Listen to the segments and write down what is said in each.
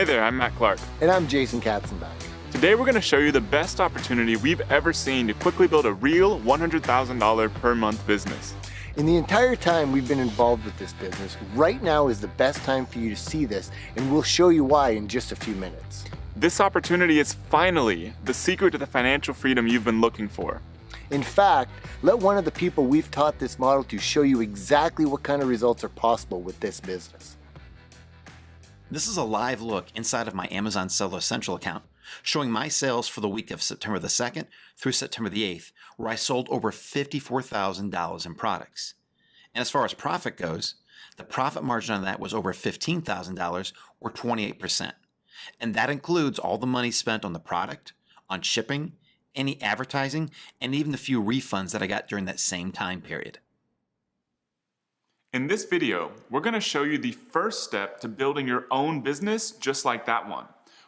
there, I'm Matt Clark. And I'm Jason Katzenbach. Today we're going to show you the best opportunity we've ever seen to quickly build a real $100,000 per month business. In the entire time we've been involved with this business, right now is the best time for you to see this, and we'll show you why in just a few minutes. This opportunity is finally the secret to the financial freedom you've been looking for. In fact, let one of the people we've taught this model to show you exactly what kind of results are possible with this business. This is a live look inside of my Amazon Seller Central account, showing my sales for the week of September the 2nd through September the 8th, where I sold over $54,000 in products. And as far as profit goes, the profit margin on that was over $15,000 or 28%. And that includes all the money spent on the product, on shipping, any advertising, and even the few refunds that I got during that same time period. In this video, we're going to show you the first step to building your own business just like that one.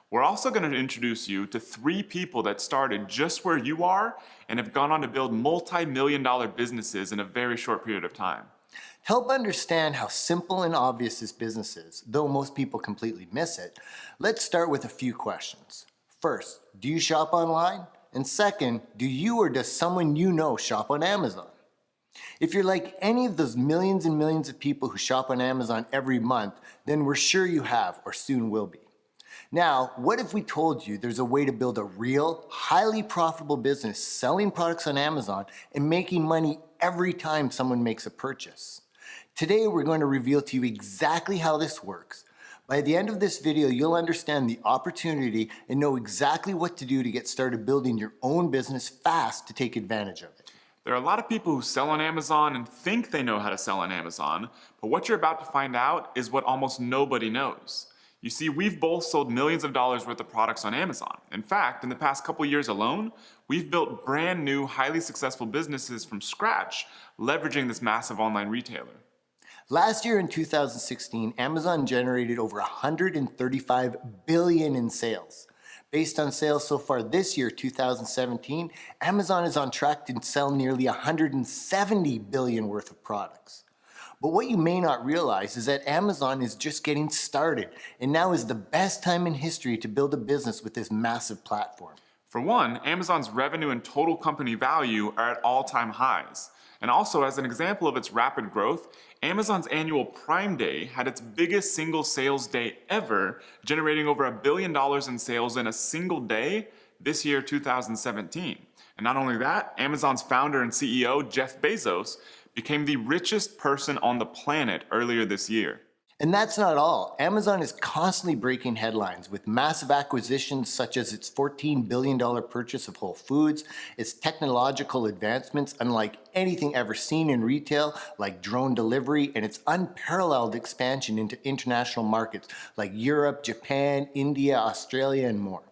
We're also going to introduce you to 3 people that started just where you are and have gone on to build multi-million-dollar businesses in a very short period of time. To help understand how simple and obvious this business is, though most people completely miss it, let's start with a few questions. First, do you shop online? And second, do you or does someone you know shop on Amazon? If you're like any of those millions and millions of people who shop on Amazon every month, then we're sure you have or soon will be. Now, what if we told you there's a way to build a real, highly profitable business selling products on Amazon and making money every time someone makes a purchase? Today, we're going to reveal to you exactly how this works. By the end of this video, you'll understand the opportunity and know exactly what to do to get started building your own business fast to take advantage of it. There are a lot of people who sell on Amazon and think they know how to sell on Amazon, but what you're about to find out is what almost nobody knows. You see, we've both sold millions of dollars worth of products on Amazon. In fact, in the past couple years alone, we've built brand new, highly successful businesses from scratch, leveraging this massive online retailer. Last year in 2016, Amazon generated over $135 billion in sales. Based on sales so far this year, 2017, Amazon is on track to sell nearly $170 billion worth of products. But what you may not realize is that Amazon is just getting started, and now is the best time in history to build a business with this massive platform. For one, Amazon's revenue and total company value are at all-time highs. And also, as an example of its rapid growth, Amazon's annual Prime Day had its biggest single sales day ever, generating over $1 billion in sales in a single day this year, 2017. And not only that, Amazon's founder and CEO, Jeff Bezos, became the richest person on the planet earlier this year. And that's not all. Amazon is constantly breaking headlines with massive acquisitions such as its $14 billion purchase of Whole Foods, its technological advancements unlike anything ever seen in retail like drone delivery, and its unparalleled expansion into international markets like Europe, Japan, India, Australia, and more.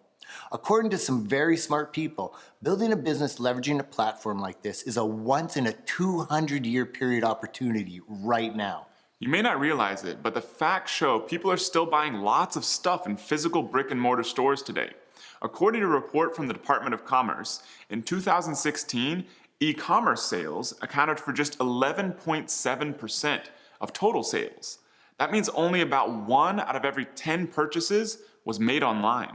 According to some very smart people, building a business leveraging a platform like this is a once in a 200-year period opportunity right now. You may not realize it, but the facts show people are still buying lots of stuff in physical brick and mortar stores today. According to a report from the Department of Commerce, in 2016, e-commerce sales accounted for just 11.7% of total sales. That means only about 1 out of every 10 purchases was made online.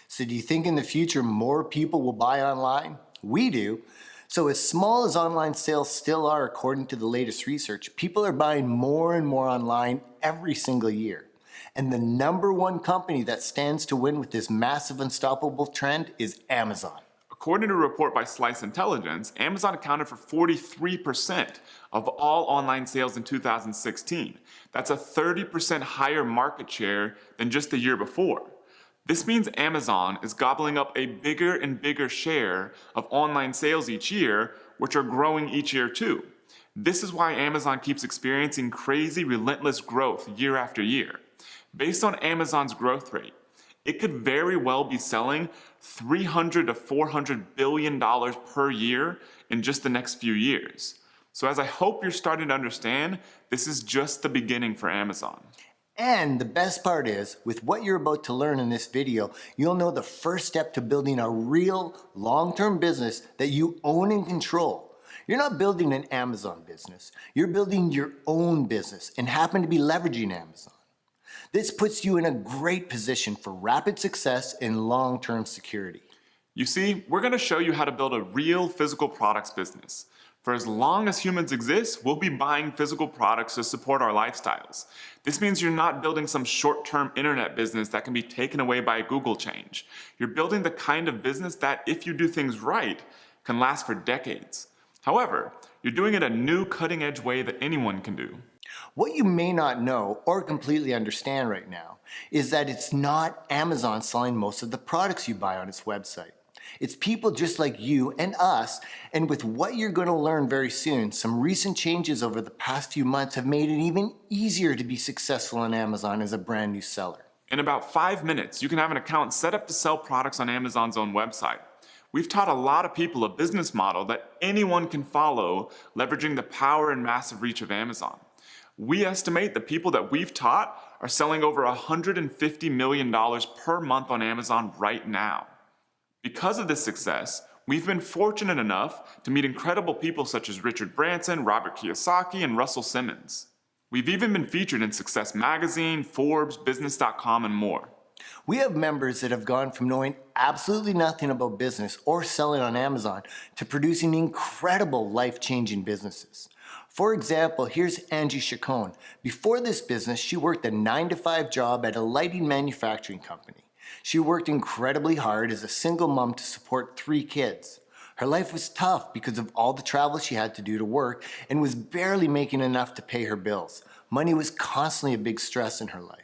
So do you think in the future more people will buy online? We do. So as small as online sales still are according to the latest research, people are buying more and more online every single year. And the #1 company that stands to win with this massive unstoppable trend is Amazon. According to a report by Slice Intelligence, Amazon accounted for 43% of all online sales in 2016. That's a 30% higher market share than just the year before. This means Amazon is gobbling up a bigger and bigger share of online sales each year, which are growing each year too. This is why Amazon keeps experiencing crazy, relentless growth year after year. Based on Amazon's growth rate, it could very well be selling $300 to $400 billion per year in just the next few years. So as I hope you're starting to understand, this is just the beginning for Amazon. And the best part is, with what you're about to learn in this video, you'll know the first step to building a real long-term business that you own and control. You're not building an Amazon business. You're building your own business and happen to be leveraging Amazon. This puts you in a great position for rapid success and long-term security. You see, we're going to show you how to build a real physical products business. For as long as humans exist, we'll be buying physical products to support our lifestyles. This means you're not building some short-term internet business that can be taken away by a Google change. You're building the kind of business that, if you do things right, can last for decades. However, you're doing it a new cutting-edge way that anyone can do. What you may not know or completely understand right now is that it's not Amazon selling most of the products you buy on its website. It's people just like you and us, and with what you're going to learn very soon, some recent changes over the past few months have made it even easier to be successful on Amazon as a brand new seller. In about 5 minutes, you can have an account set up to sell products on Amazon's own website. We've taught a lot of people a business model that anyone can follow, leveraging the power and massive reach of Amazon. We estimate the people that we've taught are selling over $150 million per month on Amazon right now. Because of this success, we've been fortunate enough to meet incredible people such as Richard Branson, Robert Kiyosaki, and Russell Simmons. We've even been featured in Success Magazine, Forbes, Business.com, and more. We have members that have gone from knowing absolutely nothing about business or selling on Amazon to producing incredible life-changing businesses. For example, here's Angie Chacon. Before this business, she worked a 9-to-5 job at a lighting manufacturing company. She worked incredibly hard as a single mom to support 3 kids. Her life was tough because of all the travel she had to do to work and was barely making enough to pay her bills. Money was constantly a big stress in her life.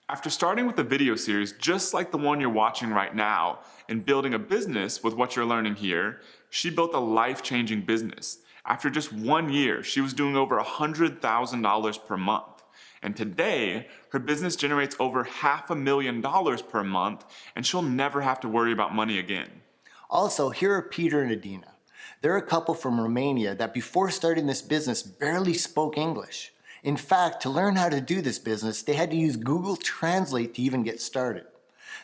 After starting with a video series just like the one you're watching right now and building a business with what you're learning here, she built a life-changing business. After just 1 year, she was doing over $100,000 per month. And today, her business generates over $500,000 per month, and she'll never have to worry about money again. Also, here are Peter and Adina. They're a couple from Romania that before starting this business barely spoke English. In fact, to learn how to do this business, they had to use Google Translate to even get started.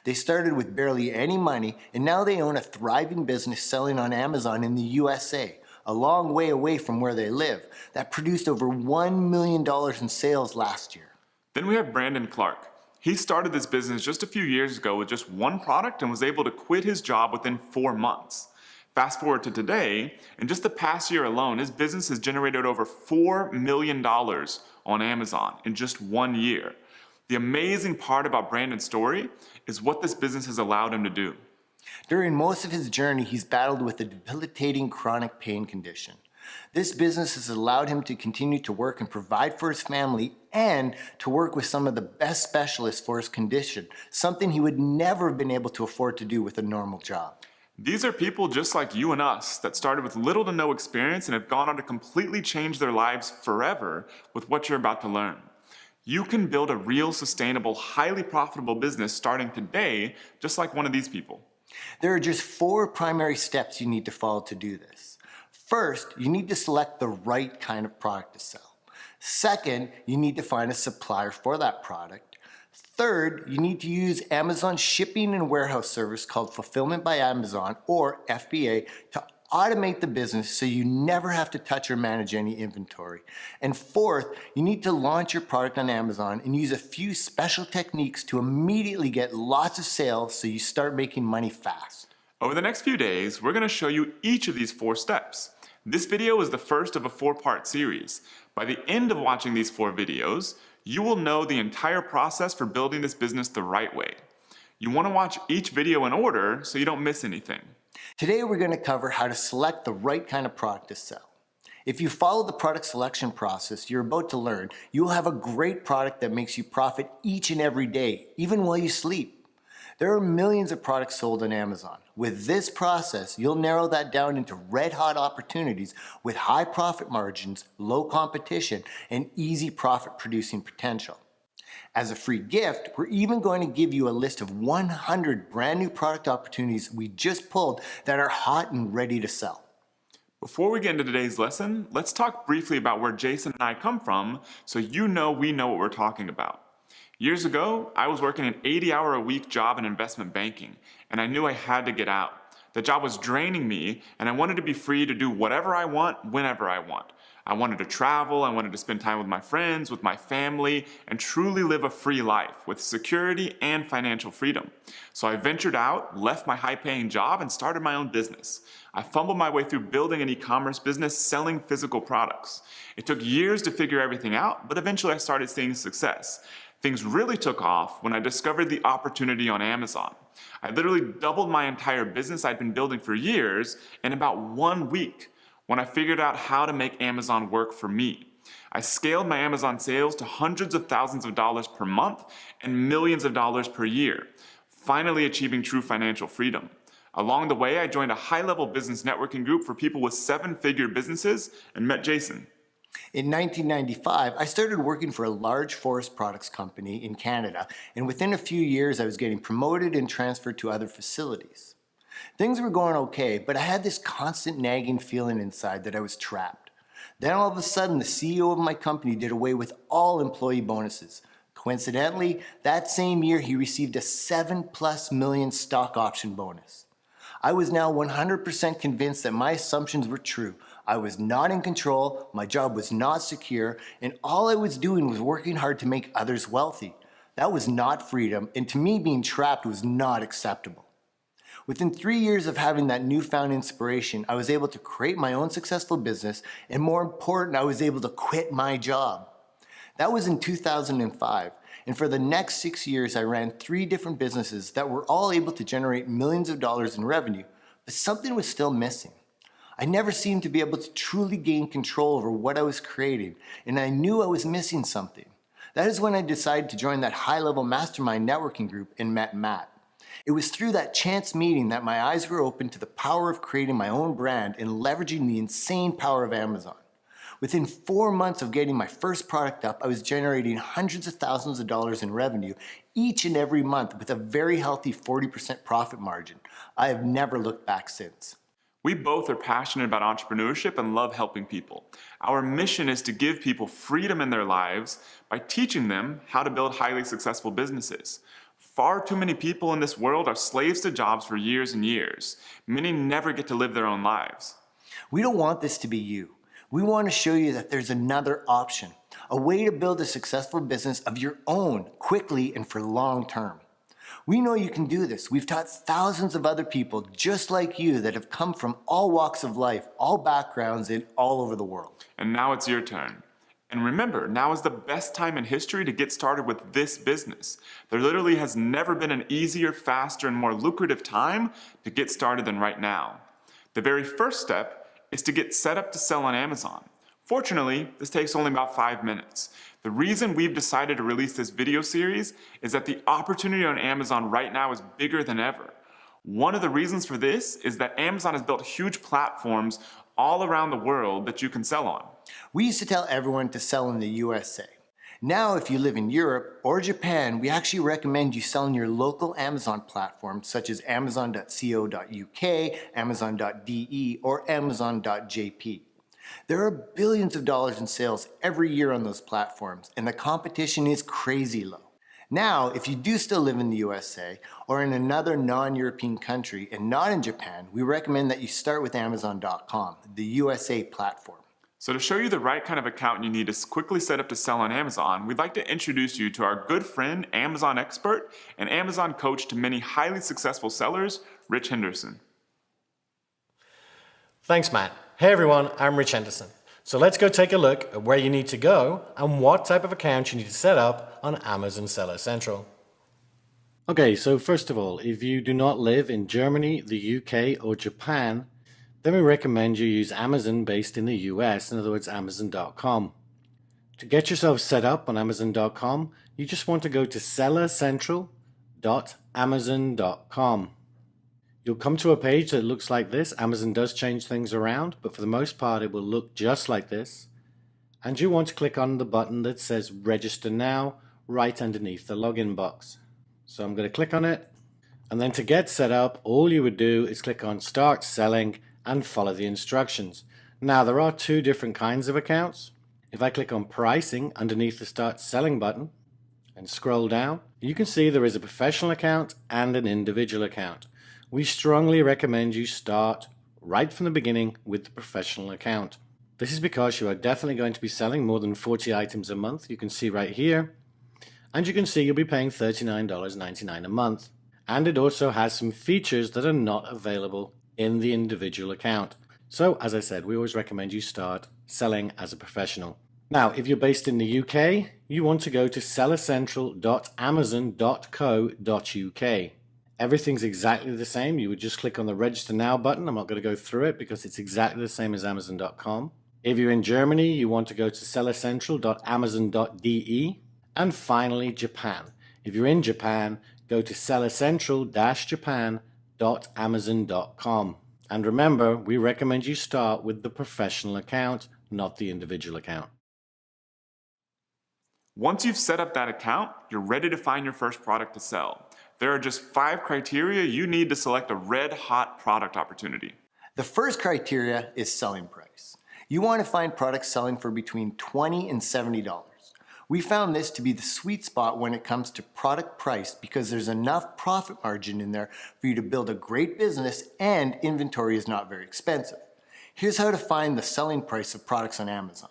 They started with barely any money, and now they own a thriving business selling on Amazon in the USA, a long way away from where they live, that produced over $1 million in sales last year. Then we have Brandon Clark. He started this business just a few years ago with just one product and was able to quit his job within 4 months. Fast forward to today, in just the past year alone, his business has generated over $4 million on Amazon in just 1 year. The amazing part about Brandon's story is what this business has allowed him to do. During most of his journey, he's battled with a debilitating chronic pain condition. This business has allowed him to continue to work and provide for his family and to work with some of the best specialists for his condition, something he would never have been able to afford to do with a normal job. These are people just like you and us that started with little to no experience and have gone on to completely change their lives forever with what you're about to learn. You can build a real, sustainable, highly profitable business starting today, just like one of these people. There are just 4 primary steps you need to follow to do this. First, you need to select the right kind of product to sell. Second, you need to find a supplier for that product. Third, you need to use Amazon's shipping and warehouse service called Fulfillment by Amazon, or FBA, to automate the business so you never have to touch or manage any inventory. And fourth, you need to launch your product on Amazon and use a few special techniques to immediately get lots of sales so you start making money fast. Over the next few days, we're going to show you each of these 4 steps. This video is the first of a 4-part series. By the end of watching these 4 videos, you will know the entire process for building this business the right way. You want to watch each video in order so you don't miss anything. Today we're going to cover how to select the right kind of product to sell. If you follow the product selection process you're about to learn, you will have a great product that makes you profit each and every day, even while you sleep. There are millions of products sold on Amazon. With this process, you'll narrow that down into red-hot opportunities with high profit margins, low competition, and easy profit-producing potential. As a free gift, we're even going to give you a list of 100 brand new product opportunities we just pulled that are hot and ready to sell. Before we get into today's lesson, let's talk briefly about where Jason and I come from so you know we know what we're talking about. Years ago, I was working an 80-hour-a-week job in investment banking, and I knew I had to get out. The job was draining me, and I wanted to be free to do whatever I want, whenever I want. I wanted to travel, I wanted to spend time with my friends, with my family, and truly live a free life with security and financial freedom. So I ventured out, left my high-paying job, and started my own business. I fumbled my way through building an e-commerce business selling physical products. It took years to figure everything out, but eventually I started seeing success. Things really took off when I discovered the opportunity on Amazon. I literally doubled my entire business I'd been building for years in about 1 week when I figured out how to make Amazon work for me. I scaled my Amazon sales to hundreds of thousands of dollars per month and millions of dollars per year, finally achieving true financial freedom. Along the way, I joined a high-level business networking group for people with 7-figure businesses and met Jason. In 1995, I started working for a large forest products company in Canada, and within a few years I was getting promoted and transferred to other facilities. Things were going okay, but I had this constant nagging feeling inside that I was trapped. Then all of a sudden, the CEO of my company did away with all employee bonuses. Coincidentally, that same year he received a $7+ million stock option bonus. I was now 100% convinced that my assumptions were true. I was not in control, my job was not secure, and all I was doing was working hard to make others wealthy. That was not freedom, and to me, being trapped was not acceptable. Within 3 years of having that newfound inspiration, I was able to create my own successful business, and more important, I was able to quit my job. That was in 2005, and for the next 6 years, I ran 3 different businesses that were all able to generate millions of dollars in revenue, but something was still missing. I never seemed to be able to truly gain control over what I was creating, and I knew I was missing something. That is when I decided to join that high-level mastermind networking group and met Matt. It was through that chance meeting that my eyes were opened to the power of creating my own brand and leveraging the insane power of Amazon. Within 4 months of getting my first product up, I was generating hundreds of thousands of dollars in revenue each and every month with a very healthy 40% profit margin. I have never looked back since. We both are passionate about entrepreneurship and love helping people. Our mission is to give people freedom in their lives by teaching them how to build highly successful businesses. Far too many people in this world are slaves to jobs for years and years. Many never get to live their own lives. We don't want this to be you. We want to show you that there's another option, a way to build a successful business of your own quickly and for long term. We know you can do this. We've taught thousands of other people just like you that have come from all walks of life, all backgrounds, and all over the world. And now it's your turn. And remember, now is the best time in history to get started with this business. There literally has never been an easier, faster, and more lucrative time to get started than right now. The very first step is to get set up to sell on Amazon. Fortunately, this takes only about 5 minutes. The reason we've decided to release this video series is that the opportunity on Amazon right now is bigger than ever. One of the reasons for this is that Amazon has built huge platforms all around the world that you can sell on. We used to tell everyone to sell in the USA. Now, if you live in Europe or Japan, we actually recommend you sell in your local Amazon platforms such as amazon.co.uk, amazon.de, or amazon.jp. There are billions of dollars in sales every year on those platforms, and the competition is crazy low. Now, if you do still live in the USA or in another non-European country and not in Japan, we recommend that you start with Amazon.com, the USA platform. So to show you the right kind of account you need to quickly set up to sell on Amazon, we'd like to introduce you to our good friend, Amazon expert, and Amazon coach to many highly successful sellers, Rich Henderson. Thanks, Matt. Hey everyone, I'm Rich Henderson. So let's go take a look at where you need to go and what type of account you need to set up on Amazon Seller Central. Okay, so first of all, if you do not live in Germany, the UK, or Japan, then we recommend you use Amazon based in the US, in other words, Amazon.com. To get yourself set up on Amazon.com, you just want to go to sellercentral.amazon.com. You'll come to a page that looks like this. Amazon does change things around, but for the most part, it will look just like this. And you want to click on the button that says Register Now right underneath the login box. So I'm going to click on it. And then to get set up, all you would do is click on Start Selling and follow the instructions. Now, there are 2 different kinds of accounts. If I click on Pricing underneath the Start Selling button and scroll down, you can see there is a professional account and an individual account. We strongly recommend you start right from the beginning with the professional account. This is because you are definitely going to be selling more than 40 items a month. You can see right here. And you can see you'll be paying $39.99 a month. And it also has some features that are not available in the individual account. So, as I said, we always recommend you start selling as a professional. Now, if you're based in the UK, you want to go to sellercentral.amazon.co.uk. Everything's exactly the same. You would just click on the Register Now button. I'm not going to go through it because it's exactly the same as Amazon.com. If you're in Germany, you want to go to sellercentral.amazon.de. And finally, Japan. If you're in Japan, go to sellercentral-japan.amazon.com. And remember, we recommend you start with the professional account, not the individual account. Once you've set up that account, you're ready to find your first product to sell. There are just 5 criteria you need to select a red-hot product opportunity. The first criteria is selling price. You want to find products selling for between $20 and $70. We found this to be the sweet spot when it comes to product price because there's enough profit margin in there for you to build a great business and inventory is not very expensive. Here's how to find the selling price of products on Amazon.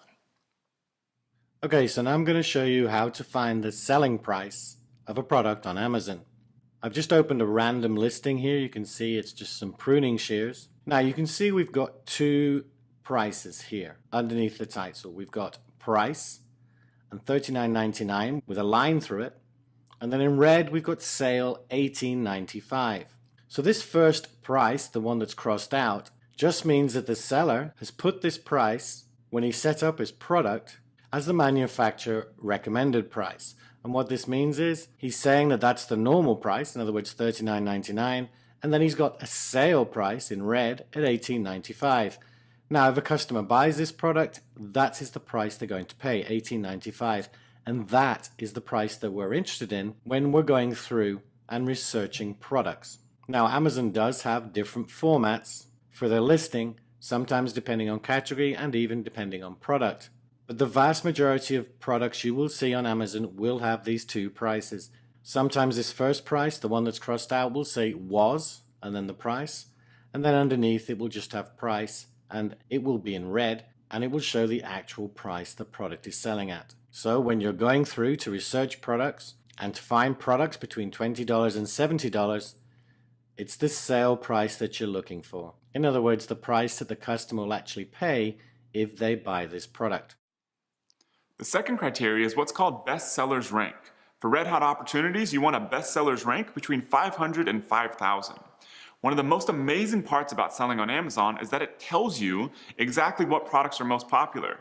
Okay, so now I'm going to show you how to find the selling price of a product on Amazon. I've just opened a random listing here. You can see it's just some pruning shears. Now you can see we've got 2 prices here underneath the title. We've got price and $39.99 with a line through it. And then in red, we've got sale $18.95. So this first price, the one that's crossed out, just means that the seller has put this price when he set up his product as the manufacturer recommended price. And what this means is he's saying that that's the normal price, in other words, $39.99, and then he's got a sale price in red at $18.95. Now, if a customer buys this product, that is the price they're going to pay, $18.95. And that is the price that we're interested in when we're going through and researching products. Now, Amazon does have different formats for their listing, sometimes depending on category and even depending on product. But the vast majority of products you will see on Amazon will have these 2 prices. Sometimes this first price, the one that's crossed out, will say was, and then the price. And then underneath it will just have price, and it will be in red, and it will show the actual price the product is selling at. So when you're going through to research products and to find products between $20 and $70, it's the sale price that you're looking for. In other words, the price that the customer will actually pay if they buy this product. The second criteria is what's called bestsellers rank. For red-hot opportunities, you want a bestsellers rank between 500 and 5,000. One of the most amazing parts about selling on Amazon is that it tells you exactly what products are most popular.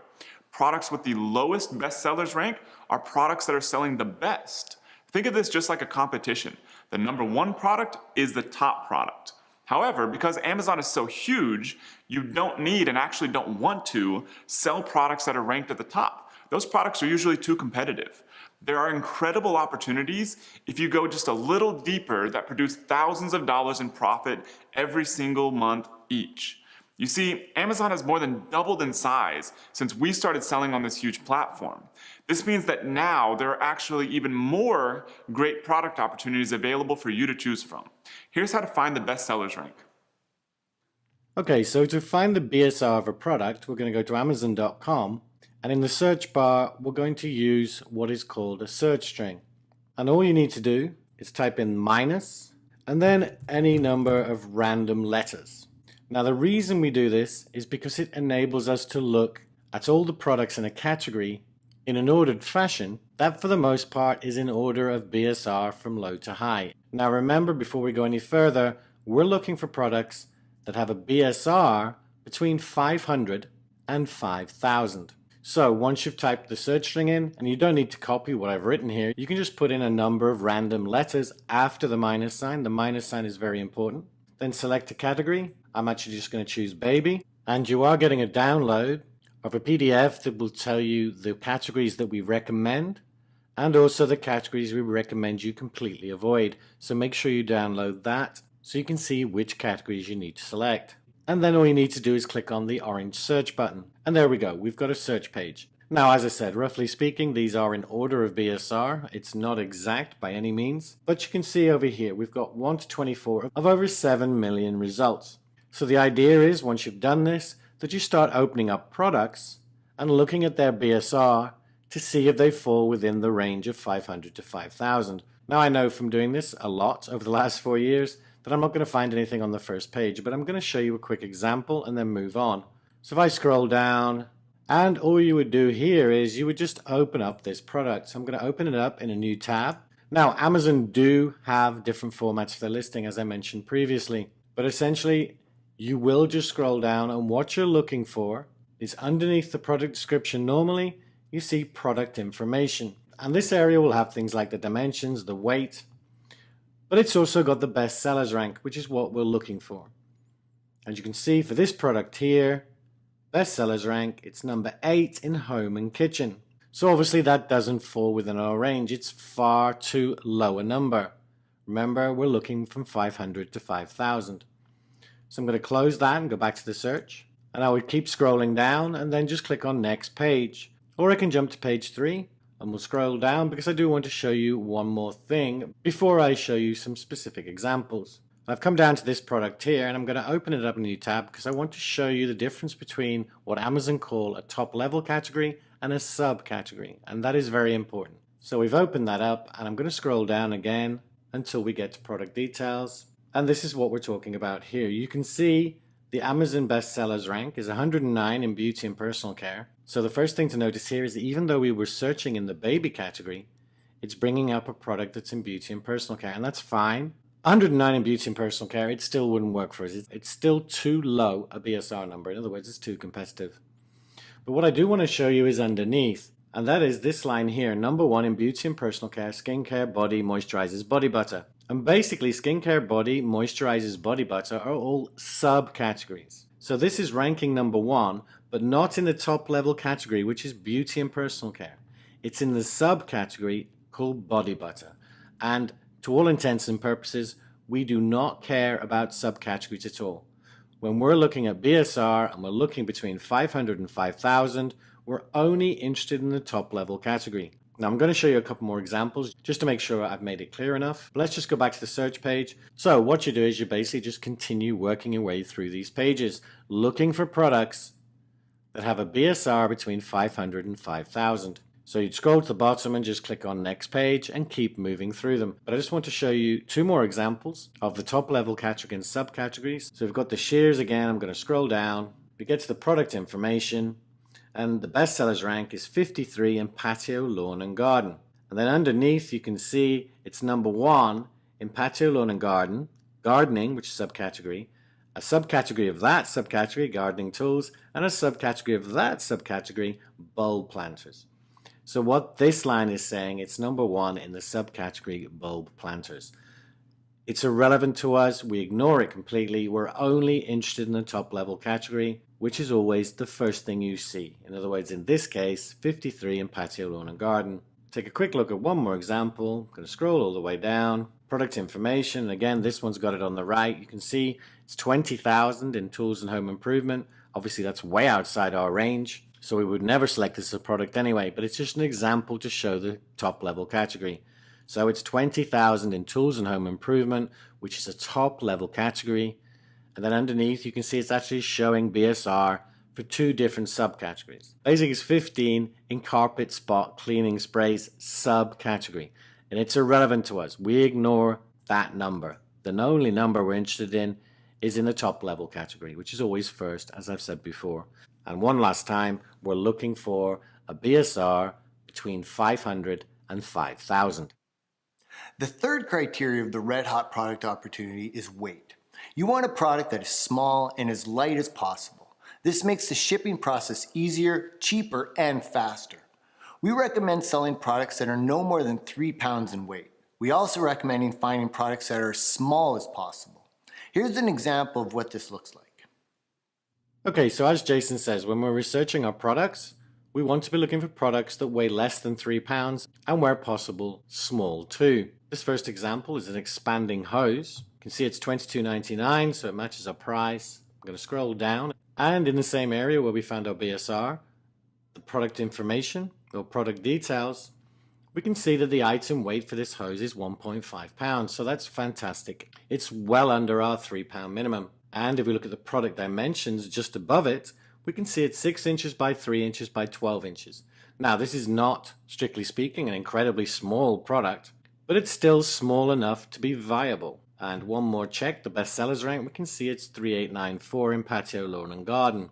Products with the lowest bestsellers rank are products that are selling the best. Think of this just like a competition. The number 1 product is the top product. However, because Amazon is so huge, you don't need and actually don't want to sell products that are ranked at the top. Those products are usually too competitive. There are incredible opportunities if you go just a little deeper that produce thousands of dollars in profit every single month each. You see, Amazon has more than doubled in size since we started selling on this huge platform. This means that now there are actually even more great product opportunities available for you to choose from. Here's how to find the bestsellers rank. Okay, so to find the BSR of a product, we're going to go to Amazon.com. And in the search bar, we're going to use what is called a search string. And all you need to do is type in minus and then any number of random letters. Now, the reason we do this is because it enables us to look at all the products in a category in an ordered fashion that for the most part is in order of BSR from low to high. Now, remember, before we go any further, we're looking for products that have a BSR between 500 and 5,000. So once you've typed the search string in, and you don't need to copy what I've written here, you can just put in a number of random letters after the minus sign. The minus sign is very important. Then select a category. I'm actually just going to choose baby. And you are getting a download of a PDF that will tell you the categories that we recommend and also the categories we recommend you completely avoid. So make sure you download that so you can see which categories you need to select. And then all you need to do is click on the orange search button. And there we go, we've got a search page. Now, as I said, roughly speaking, these are in order of BSR. It's not exact by any means, but you can see over here, we've got 1 to 24 of over 7 million results. So the idea is, once you've done this, that you start opening up products and looking at their BSR to see if they fall within the range of 500 to 5,000. Now I know from doing this a lot over the last 4 years that I'm not going to find anything on the first page, but I'm going to show you a quick example and then move on. So if I scroll down, and all you would do here is you would just open up this product. So I'm going to open it up in a new tab. Now Amazon do have different formats for their listing, as I mentioned previously, but essentially you will just scroll down, and what you're looking for is underneath the product description. Normally you see product information, and this area will have things like the dimensions, the weight, but it's also got the best sellers rank, which is what we're looking for. As you can see for this product here, best sellers rank, it's number 8 in home and kitchen. So obviously that doesn't fall within our range. It's far too low a number. Remember, we're looking from 500 to 5,000. So I'm going to close that and go back to the search. And I would keep scrolling down and then just click on next page. Or I can jump to page 3 and we'll scroll down because I do want to show you one more thing before I show you some specific examples. I've come down to this product here and I'm going to open it up in a new tab because I want to show you the difference between what Amazon call a top level category and a subcategory, and that is very important. So we've opened that up and I'm going to scroll down again until we get to product details, and this is what we're talking about here. You can see the Amazon bestsellers rank is 109 in beauty and personal care. So the first thing to notice here is that even though we were searching in the baby category, it's bringing up a product that's in beauty and personal care, and that's fine. 109 in beauty and personal care, it still wouldn't work for us. It's still too low a BSR number. In other words, it's too competitive. But what I do want to show you is underneath, and that is this line here, number 1 in beauty and personal care, skincare, body, moisturizers, body butter. And basically, skincare, body, moisturizers, body butter are all subcategories. So this is ranking number 1, but not in the top level category, which is beauty and personal care. It's in the subcategory called body butter. And to all intents and purposes, we do not care about subcategories at all. When we're looking at BSR and we're looking between 500 and 5,000, we're only interested in the top level category. Now I'm going to show you a couple more examples just to make sure I've made it clear enough. Let's just go back to the search page. So what you do is you basically just continue working your way through these pages, looking for products that have a BSR between 500 and 5,000. So you'd scroll to the bottom and just click on next page and keep moving through them. But I just want to show you 2 more examples of the top level category and subcategories. So we've got the shears again. I'm going to scroll down. We get to the product information, and the bestsellers rank is 53 in patio, lawn and garden. And then underneath you can see it's number 1 in patio, lawn and gardening, which is subcategory, a subcategory of that subcategory, gardening tools, and a subcategory of that subcategory, bulb planters. So what this line is saying, it's number 1 in the subcategory bulb planters. It's irrelevant to us. We ignore it completely. We're only interested in the top level category, which is always the first thing you see. In other words, in this case, 53 in patio, lawn and garden. Take a quick look at one more example. I'm going to scroll all the way down. Product information. Again, this one's got it on the right. You can see it's 20,000 in tools and home improvement. Obviously, that's way outside our range. So we would never select this as a product anyway, but it's just an example to show the top level category. So it's 20,000 in tools and home improvement, which is a top level category. And then underneath you can see it's actually showing BSR for 2 different subcategories. Basically it's 15 in carpet spot cleaning sprays subcategory. And it's irrelevant to us. We ignore that number. The only number we're interested in is in the top level category, which is always first, as I've said before. And one last time, we're looking for a BSR between 500 and 5,000. The third criteria of the red hot product opportunity is weight. You want a product that is small and as light as possible. This makes the shipping process easier, cheaper, and faster. We recommend selling products that are no more than 3 pounds in weight. We also recommend finding products that are as small as possible. Here's an example of what this looks like. Okay, so as Jason says, when we're researching our products, we want to be looking for products that weigh less than 3 pounds and where possible, small too. This first example is an expanding hose. You can see it's $22.99, so it matches our price. I'm going to scroll down, and in the same area where we found our BSR, the product information or product details, we can see that the item weight for this hose is 1.5 pounds, so that's fantastic. It's well under our 3 pound minimum. And if we look at the product dimensions just above it, we can see it's 6 inches by 3 inches by 12 inches. Now, this is not, strictly speaking, an incredibly small product, but it's still small enough to be viable. And one more check, the bestsellers rank, we can see it's 3894 in patio, lawn and garden.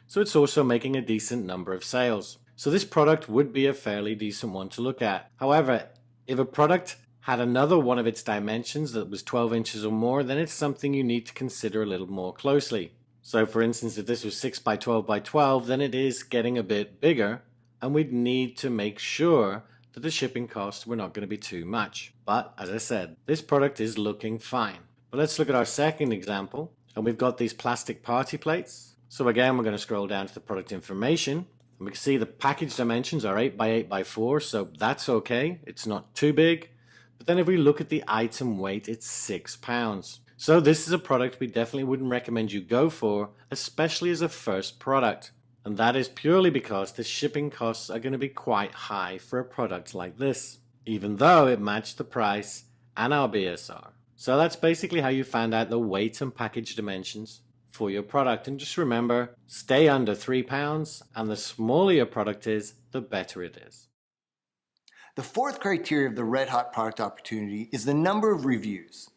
So it's also making a decent number of sales. So this product would be a fairly decent one to look at. However, if a product had another one of its dimensions that was 12 inches or more, then it's something you need to consider a little more closely. So for instance, if this was 6 by 12 by 12, then it is getting a bit bigger, and we'd need to make sure that the shipping costs were not going to be too much. But as I said, this product is looking fine. But let's look at our second example, and we've got these plastic party plates. So again, we're going to scroll down to the product information, and we can see the package dimensions are 8 by 8 by 4, so that's okay. It's not too big. But then if we look at the item weight, it's 6 pounds. So this is a product we definitely wouldn't recommend you go for, especially as a first product. And that is purely because the shipping costs are going to be quite high for a product like this, even though it matched the price and our BSR. So that's basically how you found out the weight and package dimensions for your product. And just remember, stay under 3 pounds, and the smaller your product is, the better it is. The fourth criteria of the Red Hot product opportunity is the number of reviews.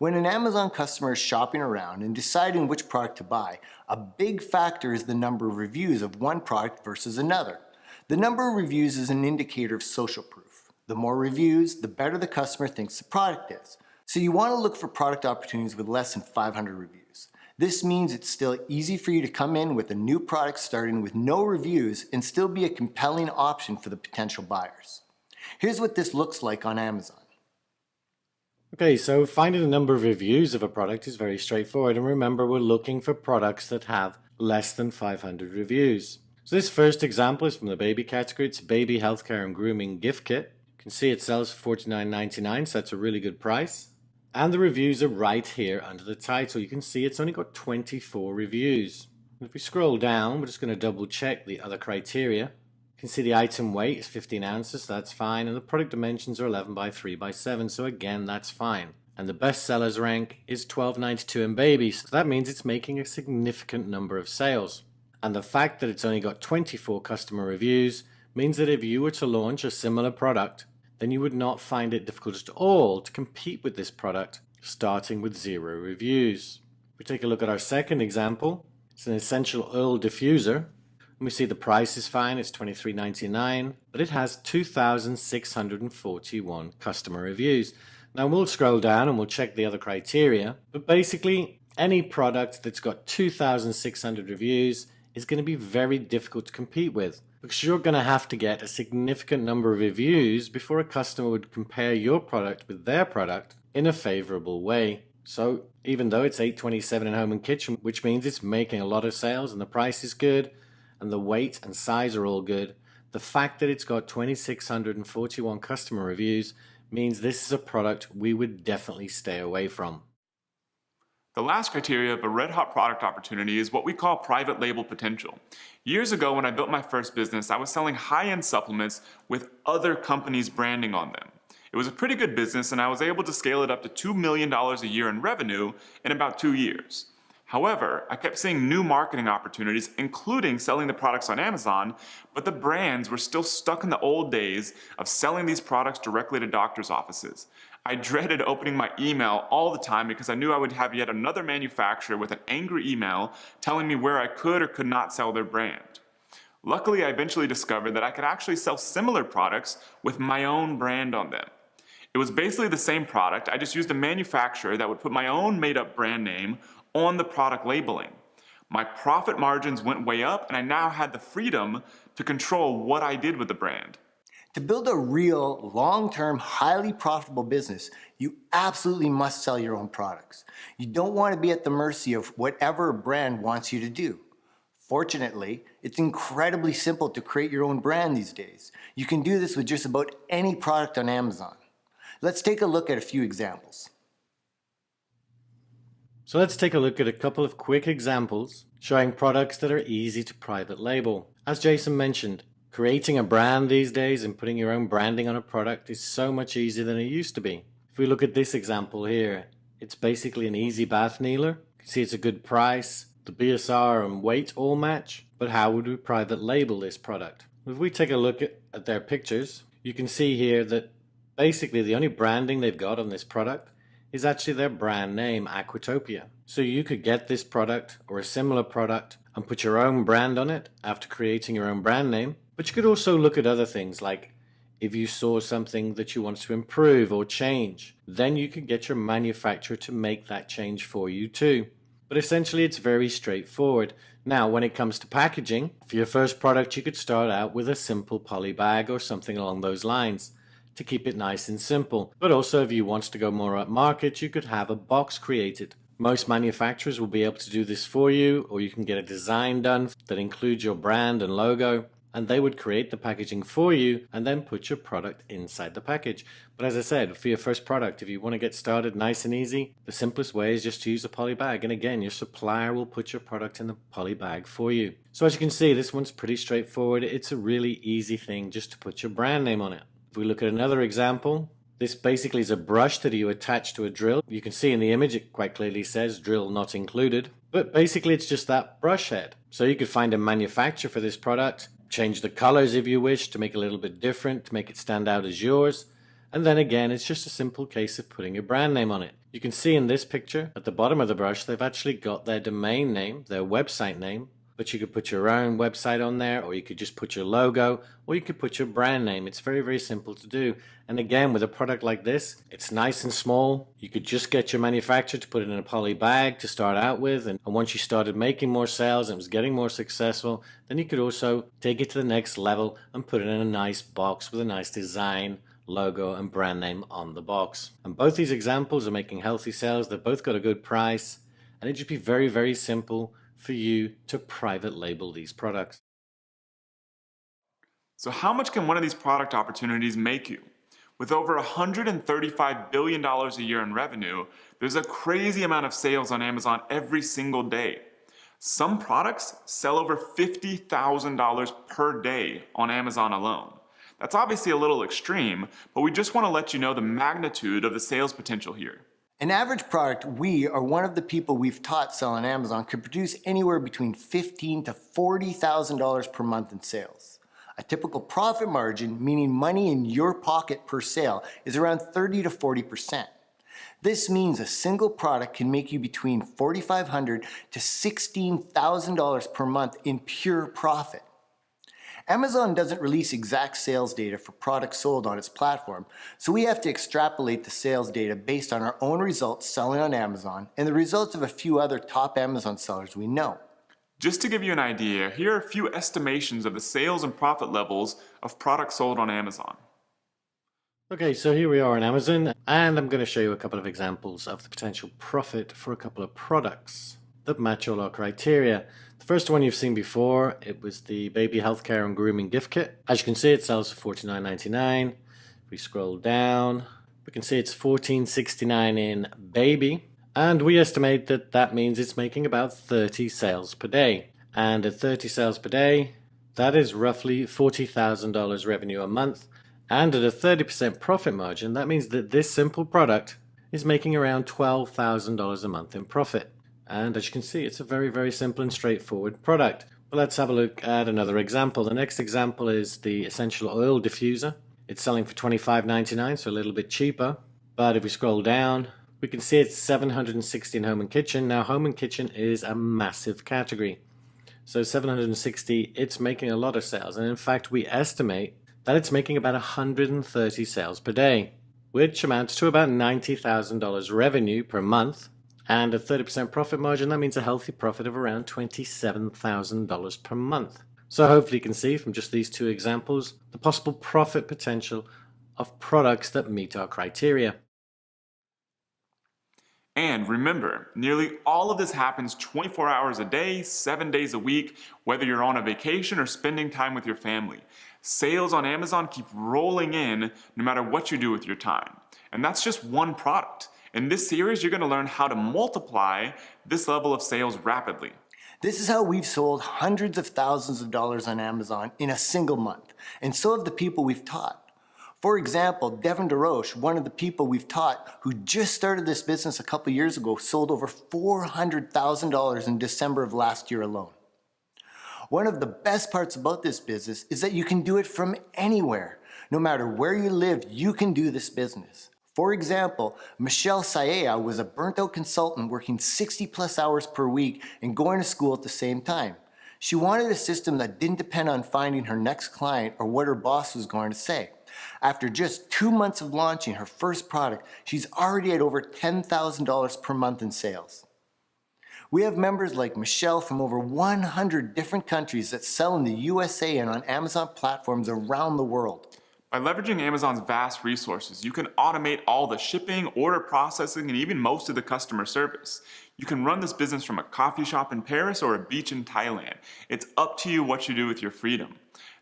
When an Amazon customer is shopping around and deciding which product to buy, a big factor is the number of reviews of one product versus another. The number of reviews is an indicator of social proof. The more reviews, the better the customer thinks the product is. So you want to look for product opportunities with less than 500 reviews. This means it's still easy for you to come in with a new product starting with no reviews and still be a compelling option for the potential buyers. Here's what this looks like on Amazon. Okay, so finding the number of reviews of a product is very straightforward, and remember, we're looking for products that have less than 500 reviews. So this first example is from the baby category. It's a baby healthcare and grooming gift kit. You can see it sells for $49.99, so that's a really good price. And the reviews are right here under the title. You can see it's only got 24 reviews. And if we scroll down, we're just going to double check the other criteria. You can see the item weight is 15 ounces, so that's fine, and the product dimensions are 11 by 3 by 7, so again, that's fine. And the best sellers rank is $12.92 in baby, so that means it's making a significant number of sales. And the fact that it's only got 24 customer reviews means that if you were to launch a similar product, then you would not find it difficult at all to compete with this product, starting with 0 reviews. If we take a look at our second example, it's an essential oil diffuser. And we see the price is fine, it's $23.99, but it has 2,641 customer reviews. Now we'll scroll down and we'll check the other criteria, but basically any product that's got 2,600 reviews is going to be very difficult to compete with, because you're going to have to get a significant number of reviews before a customer would compare your product with their product in a favorable way. So even though it's $8.27 in home and kitchen, which means it's making a lot of sales and the price is good, and the weight and size are all good, the fact that it's got 2,641 customer reviews means this is a product we would definitely stay away from. The last criteria of a red hot product opportunity is what we call private label potential. Years ago, when I built my first business, I was selling high-end supplements with other companies' branding on them. It was a pretty good business, and I was able to scale it up to $2 million a year in revenue in about 2 years. However, I kept seeing new marketing opportunities, including selling the products on Amazon, but the brands were still stuck in the old days of selling these products directly to doctors' offices. I dreaded opening my email all the time because I knew I would have yet another manufacturer with an angry email telling me where I could or could not sell their brand. Luckily, I eventually discovered that I could actually sell similar products with my own brand on them. It was basically the same product, I just used a manufacturer that would put my own made-up brand name on the product labeling. My profit margins went way up, and I now had the freedom to control what I did with the brand. To build a real, long-term, highly profitable business, you absolutely must sell your own products. You don't want to be at the mercy of whatever a brand wants you to do. Fortunately, it's incredibly simple to create your own brand these days. You can do this with just about any product on Amazon. Let's take a look at a few examples. So let's take a look at a couple of quick examples showing products that are easy to private label. As Jason mentioned, creating a brand these days and putting your own branding on a product is so much easier than it used to be. If we look at this example here, it's basically an easy bath kneeler. You can see it's a good price. The BSR and weight all match, but how would we private label this product? If we take a look at their pictures, you can see here that basically the only branding they've got on this product is actually their brand name, Aquatopia. So you could get this product or a similar product and put your own brand on it after creating your own brand name. But you could also look at other things, like if you saw something that you wanted to improve or change, then you could get your manufacturer to make that change for you too. But essentially it's very straightforward. Now when it comes to packaging, for your first product you could start out with a simple poly bag or something along those lines to keep it nice and simple. But also if you want to go more up market, you could have a box created. Most manufacturers will be able to do this for you, or you can get a design done that includes your brand and logo, and they would create the packaging for you and then put your product inside the package. But as I said, for your first product, if you want to get started nice and easy, the simplest way is just to use a poly bag. And again, your supplier will put your product in the poly bag for you. So as you can see, this one's pretty straightforward. It's a really easy thing just to put your brand name on it. If we look at another example, this basically is a brush that you attach to a drill. You can see in the image it quite clearly says drill not included. But basically it's just that brush head. So you could find a manufacturer for this product, change the colors if you wish to make it a little bit different, to make it stand out as yours. And then again, it's just a simple case of putting your brand name on it. You can see in this picture at the bottom of the brush, they've actually got their domain name, their website name. But you could put your own website on there, or you could just put your logo, or you could put your brand name. It's very, very simple to do. And again, with a product like this, it's nice and small. You could just get your manufacturer to put it in a poly bag to start out with. And once you started making more sales and it was getting more successful, then you could also take it to the next level and put it in a nice box with a nice design, logo, and brand name on the box. And both these examples are making healthy sales. They've both got a good price. And it'd just be very, very simple for you to private label these products. So how much can one of these product opportunities make you? With over $135 billion a year in revenue, there's a crazy amount of sales on Amazon every single day. Some products sell over $50,000 per day on Amazon alone. That's obviously a little extreme, but we just want to let you know the magnitude of the sales potential here. An average product we or one of the people we've taught sell on Amazon could produce anywhere between $15,000 to $40,000 per month in sales. A typical profit margin, meaning money in your pocket per sale, is around 30 to 40%. This means a single product can make you between $4,500 to $16,000 per month in pure profit. Amazon doesn't release exact sales data for products sold on its platform, so we have to extrapolate the sales data based on our own results selling on Amazon and the results of a few other top Amazon sellers we know. Just to give you an idea, here are a few estimations of the sales and profit levels of products sold on Amazon. Okay, so here we are on Amazon, and I'm going to show you a couple of examples of the potential profit for a couple of products that match all our criteria. The first one you've seen before, it was the baby healthcare and grooming gift kit. As you can see, it sells for $49.99. If we scroll down, we can see it's $14.69 in baby. And we estimate that that means it's making about 30 sales per day. And at 30 sales per day, that is roughly $40,000 revenue a month. And at a 30% profit margin, that means that this simple product is making around $12,000 a month in profit. And as you can see, it's a very, very simple and straightforward product. But let's have a look at another example. The next example is the essential oil diffuser. It's selling for $25.99, so a little bit cheaper. But if we scroll down, we can see it's $760 in home and kitchen. Now, home and kitchen is a massive category. So $760, it's making a lot of sales. And in fact, we estimate that it's making about 130 sales per day, which amounts to about $90,000 revenue per month. And a 30% profit margin, that means a healthy profit of around $27,000 per month. So hopefully you can see from just these two examples the possible profit potential of products that meet our criteria. And remember, nearly all of this happens 24 hours a day, 7 days a week, whether you're on a vacation or spending time with your family. Sales on Amazon keep rolling in no matter what you do with your time. And that's just one product. In this series, you're going to learn how to multiply this level of sales rapidly. This is how we've sold hundreds of thousands of dollars on Amazon in a single month, and so have the people we've taught. For example, Devin DeRoche, one of the people we've taught who just started this business a couple years ago, sold over $400,000 in December of last year alone. One of the best parts about this business is that you can do it from anywhere. No matter where you live, you can do this business. For example, Michelle Saea was a burnt-out consultant working 60+ hours per week and going to school at the same time. She wanted a system that didn't depend on finding her next client or what her boss was going to say. After just 2 months of launching her first product, she's already at over $10,000 per month in sales. We have members like Michelle from over 100 different countries that sell in the USA and on Amazon platforms around the world. By leveraging Amazon's vast resources, you can automate all the shipping, order processing, and even most of the customer service. You can run this business from a coffee shop in Paris or a beach in Thailand. It's up to you what you do with your freedom.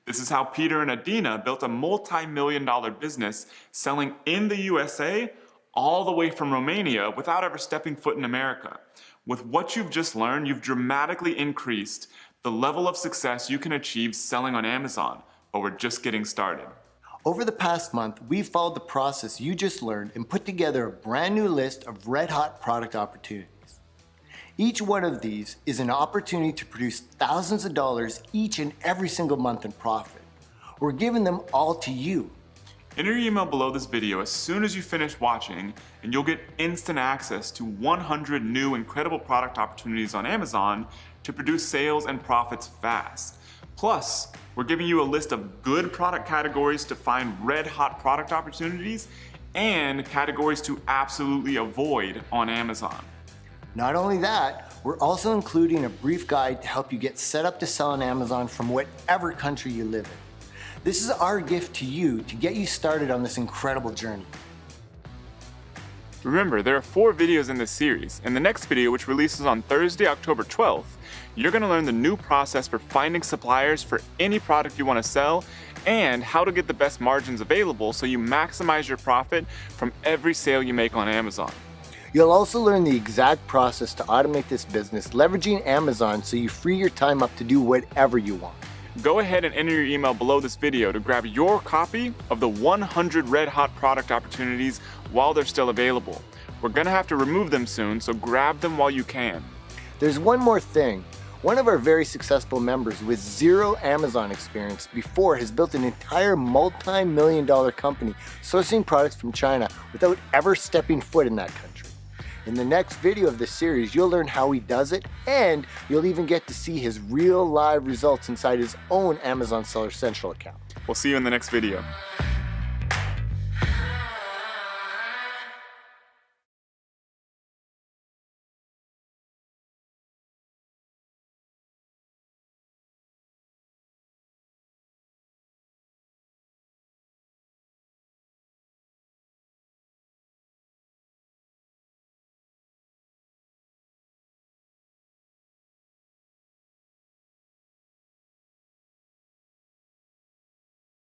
This is how Peter and Adina built a multi-million-dollar business selling in the USA all the way from Romania without ever stepping foot in America. With what you've just learned, you've dramatically increased the level of success you can achieve selling on Amazon, but we're just getting started. Over the past month, we've followed the process you just learned and put together a brand new list of red-hot product opportunities. Each one of these is an opportunity to produce thousands of dollars each and every single month in profit. We're giving them all to you. Enter your email below this video as soon as you finish watching, and you'll get instant access to 100 new incredible product opportunities on Amazon to produce sales and profits fast. Plus, we're giving you a list of good product categories to find red-hot product opportunities and categories to absolutely avoid on Amazon. Not only that, we're also including a brief guide to help you get set up to sell on Amazon from whatever country you live in. This is our gift to you to get you started on this incredible journey. Remember, there are 4 videos in this series. In the next video, which releases on Thursday, October 12th, you're going to learn the new process for finding suppliers for any product you want to sell and how to get the best margins available so you maximize your profit from every sale you make on Amazon. You'll also learn the exact process to automate this business, leveraging Amazon so you free your time up to do whatever you want. Go ahead and enter your email below this video to grab your copy of the 100 red-hot product opportunities while they're still available. We're going to have to remove them soon, so grab them while you can. There's one more thing. One of our very successful members with zero Amazon experience before has built an entire multi-million-dollar company sourcing products from China without ever stepping foot in that country. In the next video of this series, you'll learn how he does it, and you'll even get to see his real live results inside his own Amazon Seller Central account. We'll see you in the next video.